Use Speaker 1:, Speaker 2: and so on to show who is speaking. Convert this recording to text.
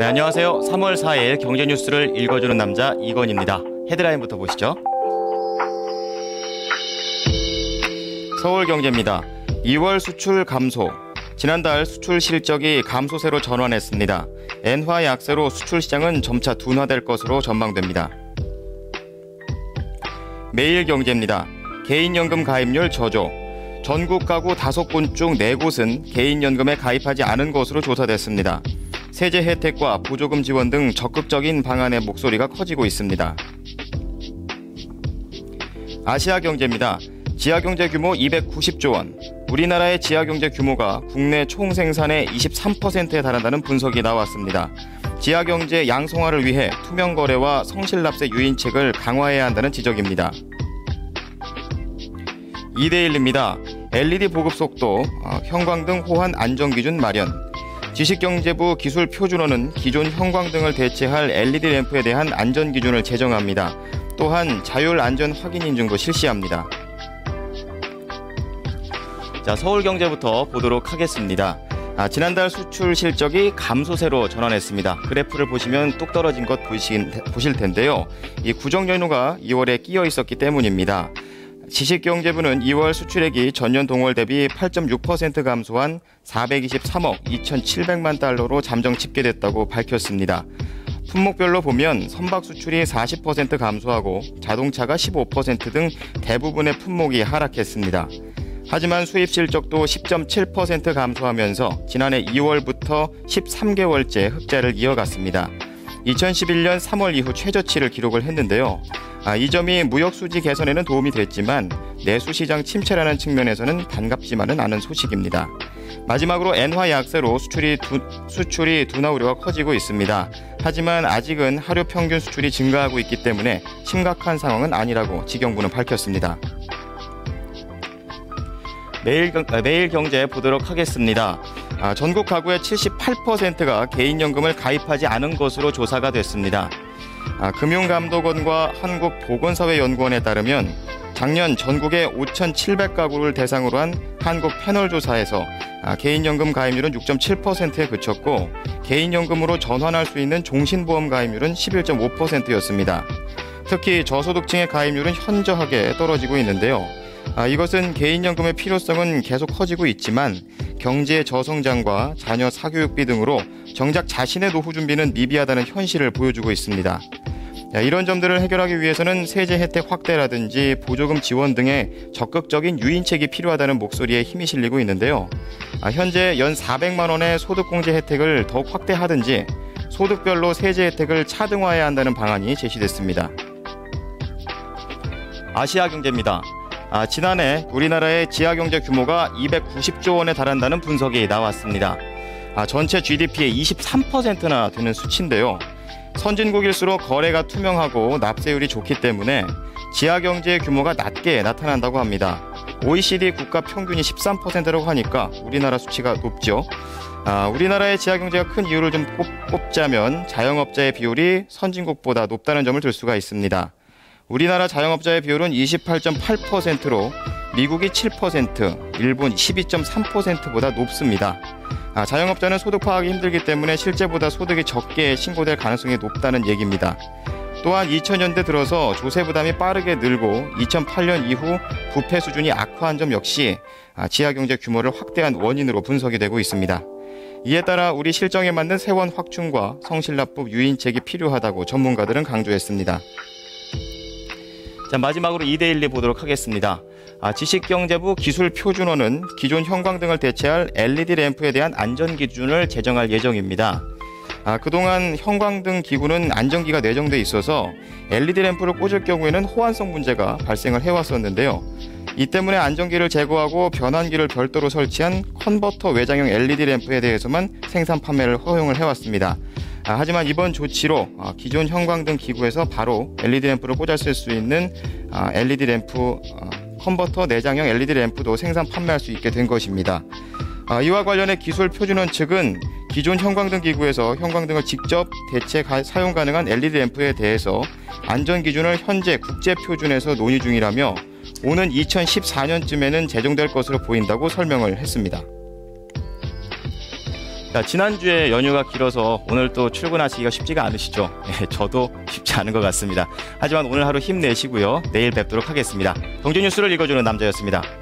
Speaker 1: 네, 안녕하세요. 3월 4일 경제 뉴스를 읽어주는 남자 이건입니다. 헤드라인부터 보시죠. 서울 경제입니다. 2월 수출 감소. 지난달 수출 실적이 감소세로 전환했습니다. 엔화 약세로 수출 시장은 점차 둔화될 것으로 전망됩니다. 매일경제입니다. 개인연금 가입률 저조. 전국 가구 5곳 중 4곳은 개인연금에 가입하지 않은 것으로 조사됐습니다. 세제 혜택과 보조금 지원 등 적극적인 방안의 목소리가 커지고 있습니다. 아시아경제입니다. 지하경제 규모 290조 원. 우리나라의 지하경제 규모가 국내 총생산의 23%에 달한다는 분석이 나왔습니다. 지하경제 양성화를 위해 투명거래와 성실납세 유인책을 강화해야 한다는 지적입니다. 2대1입니다. LED 보급 속도, 형광등 호환 안전기준 마련. 지식경제부 기술표준원은 기존 형광등을 대체할 LED 램프에 대한 안전기준을 제정합니다. 또한 자율안전 확인 인증도 실시합니다. 자, 서울경제부터 보도록 하겠습니다. 지난달 수출 실적이 감소세로 전환했습니다. 그래프를 보시면 뚝 떨어진 것 보실 텐데요. 이 구정 연휴가 2월에 끼어 있었기 때문입니다. 지식경제부는 2월 수출액이 전년 동월 대비 8.6% 감소한 423억 2,700만 달러로 잠정 집계됐다고 밝혔습니다. 품목별로 보면 선박 수출이 40% 감소하고 자동차가 15% 등 대부분의 품목이 하락했습니다. 하지만 수입 실적도 10.7% 감소하면서 지난해 2월부터 13개월째 흑자를 이어갔습니다. 2011년 3월 이후 최저치를 기록을 했는데요. 이 점이 무역 수지 개선에는 도움이 됐지만 내수 시장 침체라는 측면에서는 반갑지만은 않은 소식입니다. 마지막으로 엔화 약세로 수출이 둔화 우려가 커지고 있습니다. 하지만 아직은 하루 평균 수출이 증가하고 있기 때문에 심각한 상황은 아니라고 지경부는 밝혔습니다. 매일경제 보도록 하겠습니다. 전국 가구의 78%가 개인연금을 가입하지 않은 것으로 조사가 됐습니다. 금융감독원과 한국보건사회연구원에 따르면 작년 전국의 5,700가구를 대상으로 한 한국 패널 조사에서 개인연금 가입률은 6.7%에 그쳤고 개인연금으로 전환할 수 있는 종신보험 가입률은 11.5%였습니다. 특히 저소득층의 가입률은 현저하게 떨어지고 있는데요. 이것은 개인연금의 필요성은 계속 커지고 있지만 경제의 저성장과 자녀 사교육비 등으로 정작 자신의 노후 준비는 미비하다는 현실을 보여주고 있습니다. 이런 점들을 해결하기 위해서는 세제 혜택 확대라든지 보조금 지원 등의 적극적인 유인책이 필요하다는 목소리에 힘이 실리고 있는데요. 현재 연 400만 원의 소득공제 혜택을 더욱 확대하든지 소득별로 세제 혜택을 차등화해야 한다는 방안이 제시됐습니다. 아시아경제입니다. 지난해 우리나라의 지하경제 규모가 290조 원에 달한다는 분석이 나왔습니다. 전체 GDP의 23%나 되는 수치인데요. 선진국일수록 거래가 투명하고 납세율이 좋기 때문에 지하경제의 규모가 낮게 나타난다고 합니다. OECD 국가 평균이 13%라고 하니까 우리나라 수치가 높죠. 우리나라의 지하경제가 큰 이유를 좀 꼽자면 자영업자의 비율이 선진국보다 높다는 점을 들 수가 있습니다. 우리나라 자영업자의 비율은 28.8%로 미국이 7%, 일본 12.3%보다 높습니다. 자영업자는 소득 파악이 힘들기 때문에 실제보다 소득이 적게 신고될 가능성이 높다는 얘기입니다. 또한 2000년대 들어서 조세 부담이 빠르게 늘고 2008년 이후 부패 수준이 악화한 점 역시 지하경제 규모를 확대한 원인으로 분석이 되고 있습니다. 이에 따라 우리 실정에 맞는 세원 확충과 성실납부 유인책이 필요하다고 전문가들은 강조했습니다. 자, 마지막으로 2대1리 보도록 하겠습니다. 지식경제부 기술표준원은 기존 형광등을 대체할 LED 램프에 대한 안전기준을 제정할 예정입니다. 그동안 형광등 기구는 안전기가 내정돼 있어서 LED 램프를 꽂을 경우에는 호환성 문제가 발생을 해왔었는데요. 이 때문에 안전기를 제거하고 변환기를 별도로 설치한 컨버터 외장형 LED 램프에 대해서만 생산 판매를 허용을 해왔습니다. 하지만 이번 조치로 기존 형광등 기구에서 바로 LED 램프를 꽂았을 수 있는 LED 램프 컨버터 내장형 LED 램프도 생산 판매할 수 있게 된 것입니다. 이와 관련해 기술표준원 측은 기존 형광등 기구에서 형광등을 직접 대체 사용 가능한 LED 램프에 대해서 안전기준을 현재 국제표준에서 논의 중이라며 오는 2014년쯤에는 제정될 것으로 보인다고 설명을 했습니다. 자, 지난주에 연휴가 길어서 오늘 또 출근하시기가 쉽지가 않으시죠? 예, 저도 쉽지 않은 것 같습니다. 하지만 오늘 하루 힘내시고요. 내일 뵙도록 하겠습니다. 동주 뉴스를 읽어주는 남자였습니다.